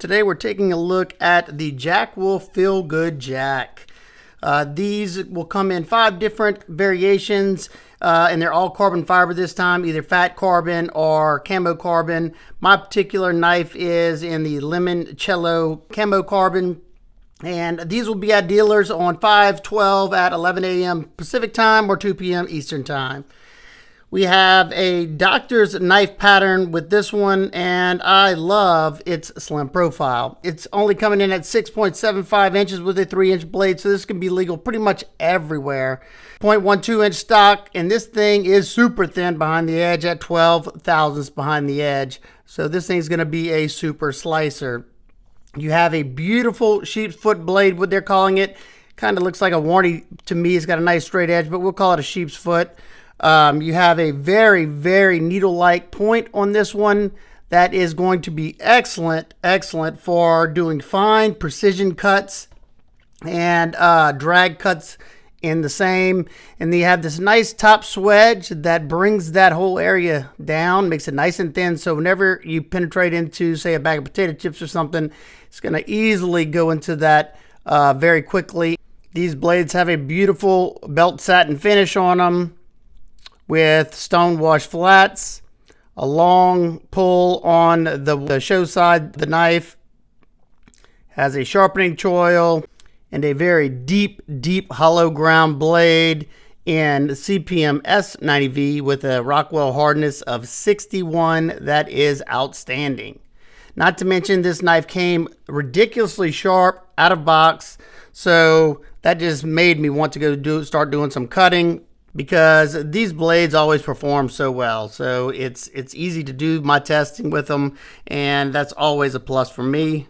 Today we're taking a look at the Jack Wolf Feelgood Jack. These will come in 5 different variations, and they're all carbon fiber this time, either fat carbon or camo carbon. My particular knife is in the limoncello camo carbon, and these will be at dealers on 5/12 at 11 a.m. Pacific time or 2 p.m. Eastern time. We have a doctor's knife pattern with this one, and I love its slim profile. It's only coming in at 6.75 inches with a 3-inch blade, so this can be legal pretty much everywhere. 0.12 inch stock, and this thing is super thin behind the edge at 12 thousandths behind the edge. So this thing's going to be a super slicer. You have a beautiful sheep's foot blade, what they're calling it. Kind of looks like a warty to me. It's got a nice straight edge, but we'll call it a sheep's foot. You have a very, very needle-like point on this one that is going to be excellent for doing fine precision cuts and drag cuts in the same. And you have this nice top swedge that brings that whole area down, makes it nice and thin. So whenever you penetrate into, say, a bag of potato chips or something, it's going to easily go into that very quickly. These blades have a beautiful belt satin finish on them, with stone wash flats, a long pull on the show side. The knife has a sharpening choil and a very deep hollow ground blade in CPM S90V with a Rockwell hardness of 61. That is outstanding. Not to mention, this knife came ridiculously sharp out of box, so that just made me want to start doing some cutting, because these blades always perform so well. So it's easy to do my testing with them, and that's always a plus for me.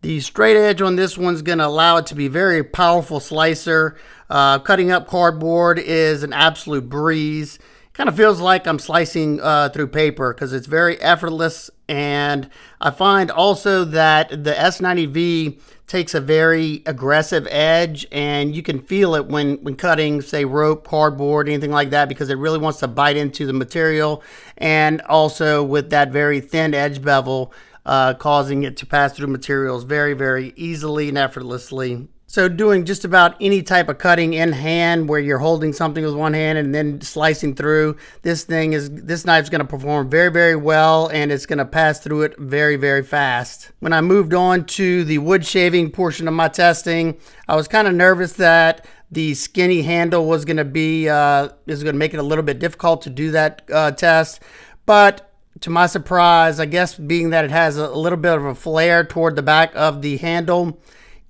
The straight edge on this one's going to allow it to be a very powerful slicer. Cutting up cardboard is an absolute breeze. Kind of feels like I'm slicing through paper because it's very effortless. And I find also that the S90V takes a very aggressive edge, and you can feel it when cutting, say, rope, cardboard, anything like that, because it really wants to bite into the material, and also with that very thin edge bevel, causing it to pass through materials very, very easily and effortlessly. So doing just about any type of cutting in hand where you're holding something with one hand and then slicing through, this knife's going to perform very, very well, and it's going to pass through it very, very fast. When I moved on to the wood shaving portion of my testing, I was kind of nervous that the skinny handle was going to make it a little bit difficult to do that test, but to my surprise, I guess being that it has a little bit of a flare toward the back of the handle,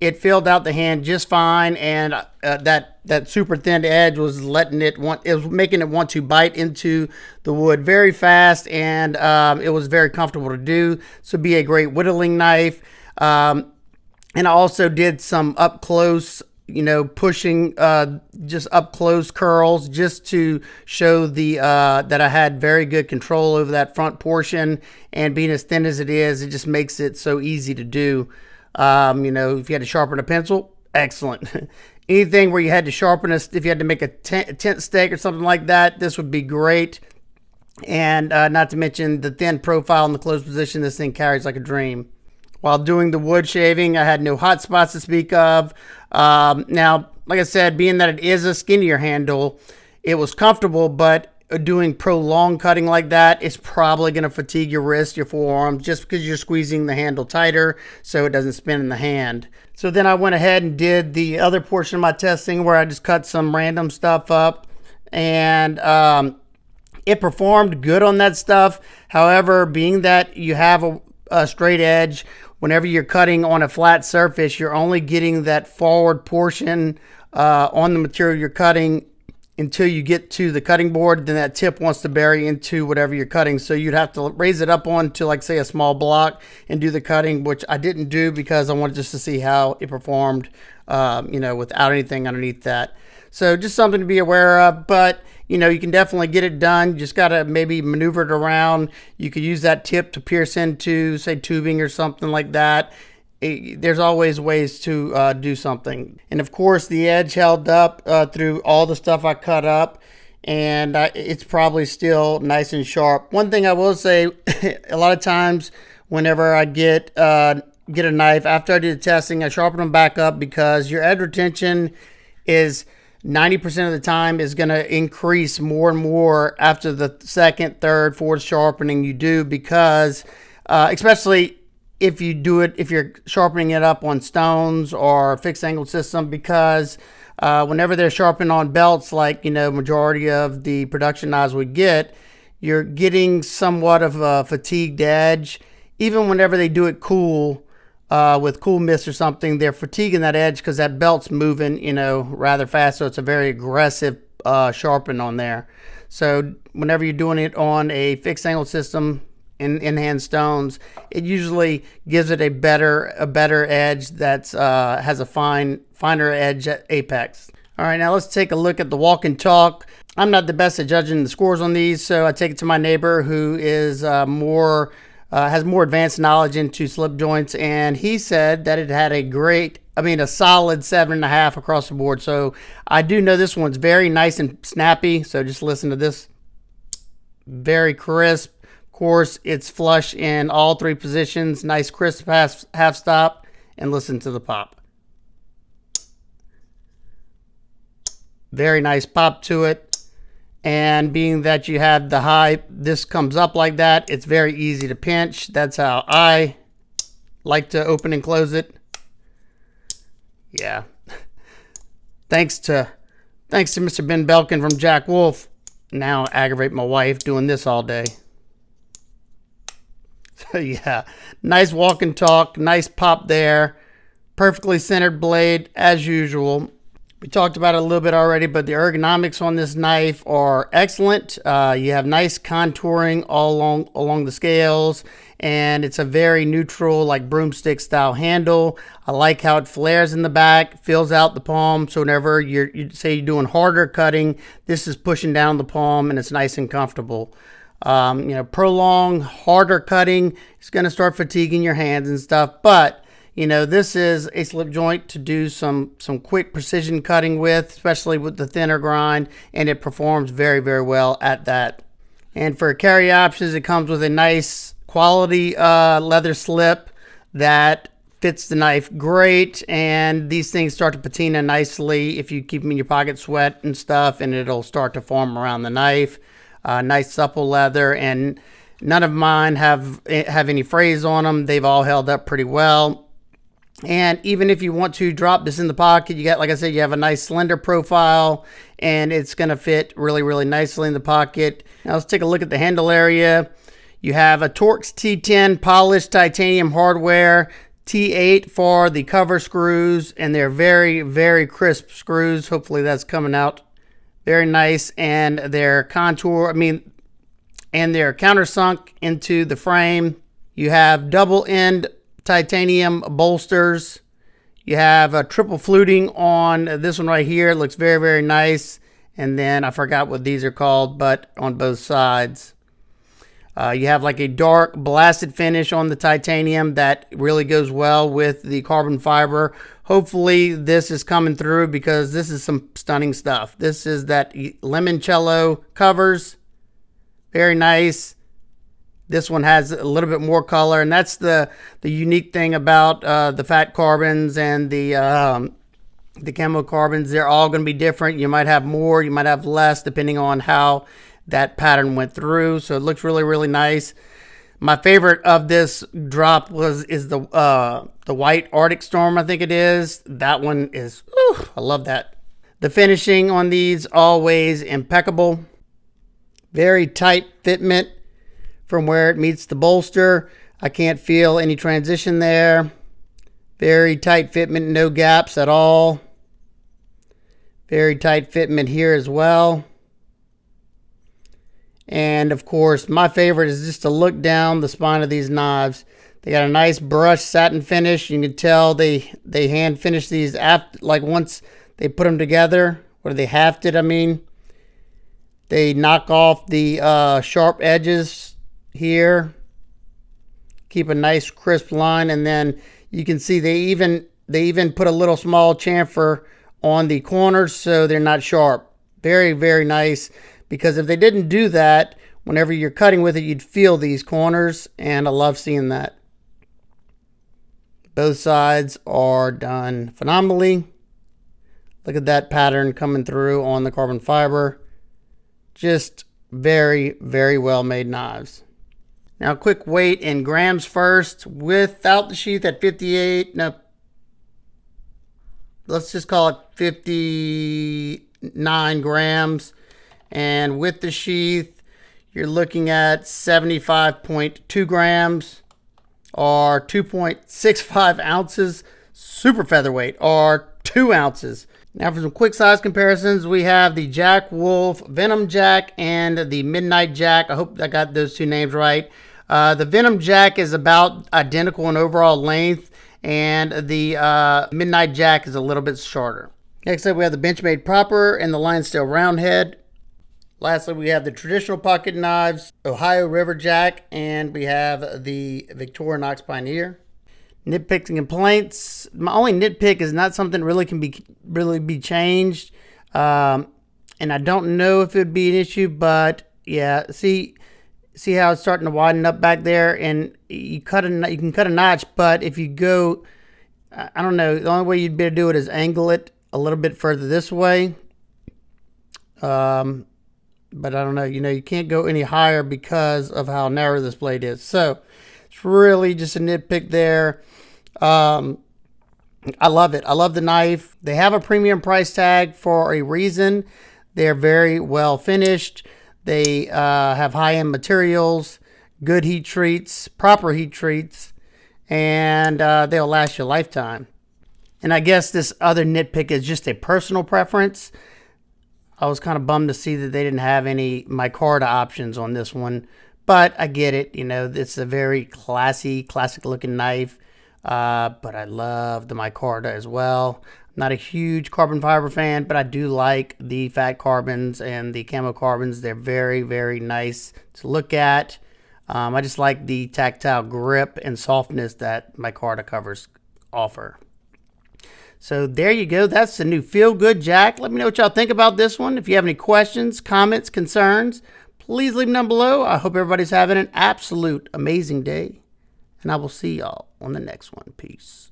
it filled out the hand just fine, and that super thin edge was making it want to bite into the wood very fast, and it was very comfortable to do. So be a great whittling knife. And I also did some up close, pushing, just up close curls, just to show that I had very good control over that front portion. And being as thin as it is, it just makes it so easy to do. If you had to sharpen a pencil, excellent. Anything where you had to sharpen if you had to make a tent stake or something like that, this would be great. And not to mention the thin profile in the closed position, this thing carries like a dream. While doing the wood shaving, I had no hot spots to speak of. Now, like I said, being that it is a skinnier handle, it was comfortable, but doing prolonged cutting like that, it's probably going to fatigue your wrist, your forearm, just because you're squeezing the handle tighter so it doesn't spin in the hand. So then I went ahead and did the other portion of my testing where I just cut some random stuff up, and it performed good on that stuff. However, being that you have a straight edge, whenever you're cutting on a flat surface, you're only getting that forward portion on the material you're cutting until you get to the cutting board. Then that tip wants to bury into whatever you're cutting. So you'd have to raise it up onto, like, say, a small block and do the cutting, which I didn't do because I wanted just to see how it performed, without anything underneath that. So just something to be aware of, but you can definitely get it done. You just got to maybe maneuver it around. You could use that tip to pierce into, say, tubing or something like that. There's always ways to do something. And of course, the edge held up through all the stuff I cut up, and it's probably still nice and sharp. One thing I will say, a lot of times whenever I get get a knife, after I did the testing, I sharpened them back up because your edge retention is 90% of the time is going to increase more and more after the second, third, fourth sharpening you do, because especially if you do it, if you're sharpening it up on stones or fixed angle system, because whenever they're sharpening on belts, like, you know, majority of the production knives we get, you're getting somewhat of a fatigued edge. Even whenever they do it cool, with cool mist or something, they're fatiguing that edge because that belt's moving, you know, rather fast. So it's a very aggressive sharpen on there. So whenever you're doing it on a fixed angle system in hand stones, it usually gives it a better edge that's has a finer edge at apex. All right, now let's take a look at the walk and talk. I'm not the best at judging the scores on these, so I take it to my neighbor who is has more advanced knowledge into slip joints, and he said that it had a solid 7.5 across the board. So I do know this one's very nice and snappy. So just listen to this. Very crisp. Of course, it's flush in all three positions. Nice crisp half stop, and listen to the pop. Very nice pop to it. And being that you have the high, this comes up like that, it's very easy to pinch. That's how I like to open and close it. Yeah. Thanks to Mr. Ben Belkin from Jack Wolf. Now I aggravate my wife doing this all day. So yeah, nice walk and talk, nice pop there. Perfectly centered blade as usual. We talked about it a little bit already, but the ergonomics on this knife are excellent. You have nice contouring all along the scales, and it's a very neutral, like broomstick style handle. I like how it flares in the back, fills out the palm. So whenever you say you're doing harder cutting, this is pushing down the palm, and it's nice and comfortable. You know, prolonged, harder cutting is going to start fatiguing your hands and stuff, but you know, this is a slip joint to do some quick precision cutting with, especially with the thinner grind, and it performs very, very well at that. And for carry options, it comes with a nice quality leather slip that fits the knife great, and these things start to patina nicely if you keep them in your pocket sweat and stuff, and it'll start to form around the knife. Nice supple leather, and none of mine have any frays on them. They've all held up pretty well. And even if you want to drop this in the pocket, you got, like I said, you have a nice slender profile, and it's going to fit really, really nicely in the pocket. Now let's take a look at the handle area. You have a Torx T10 polished titanium hardware, T8 for the cover screws, and they're very, very crisp screws. Hopefully that's coming out very nice, and their they're countersunk into the frame. You have double end titanium bolsters. You have a triple fluting on this one right here. It looks very, very nice. And then I forgot what these are called, but on both sides. You have like a dark blasted finish on the titanium that really goes well with the carbon fiber. Hopefully this is coming through, because this is some stunning stuff. This is that limoncello covers. Very nice. This one has a little bit more color, and that's the unique thing about the fat carbons and the camo carbons. They're all going to be different. You might have more, you might have less, depending on how that pattern went through. So it looks really, really nice. My favorite of this drop is the white Arctic Storm, I think it is. That one is, I love that. The finishing on these, always impeccable. Very tight fitment from where it meets the bolster. I can't feel any transition there. Very tight fitment, no gaps at all. Very tight fitment here as well. And of course, my favorite is just to look down the spine of these knives. They got a nice brushed satin finish. You can tell they hand finish these after, like once they put them together, or they hafted, I mean. They knock off the sharp edges here, keep a nice crisp line, and then you can see they even put a little small chamfer on the corners so they're not sharp. Very, very nice, because if they didn't do that, whenever you're cutting with it, you'd feel these corners, and I love seeing that. Both sides are done phenomenally. Look at that pattern coming through on the carbon fiber. Just very, very well made knives. Now, quick weight in grams first. Without the sheath at 58, no, let's just call it 59 grams. And with the sheath, you're looking at 75.2 grams or 2.65 ounces. Super featherweight or 2 ounces. Now for some quick size comparisons, we have the Jack Wolf Venom Jack and the Midnight Jack. I hope I got those two names right. The Venom Jack is about identical in overall length, and the Midnight Jack is a little bit shorter. Next up, we have the Benchmade Proper and the Lion Steel Roundhead. Lastly, we have the traditional pocket knives, Ohio River Jack, and we have the Victorinox Pioneer. Nitpicks and complaints. My only nitpick is not something really can be changed, and I don't know if it would be an issue. But yeah, see how it's starting to widen up back there, and you can cut a notch. But if you go, I don't know, the only way you'd be able to do it is angle it a little bit further this way. But I don't know. You can't go any higher because of how narrow this blade is. So it's really just a nitpick there. I love it. I love the knife. They have a premium price tag for a reason. They're very well finished. They have high-end materials, good heat treats, proper heat treats, and they'll last you a lifetime. And I guess this other nitpick is just a personal preference. I was kind of bummed to see that they didn't have any micarta options on this one, but I get it. It's a very classic looking knife. But I love the micarta as well. I'm not a huge carbon fiber fan, but I do like the fat carbons and the camo carbons. They're very, very nice to look at. I just like the tactile grip and softness that micarta covers offer. So there you go. That's the new Feelgood Jack. Let me know what y'all think about this one. If you have any questions, comments, concerns, please leave them down below. I hope everybody's having an absolute amazing day. And I will see y'all on the next one. Peace.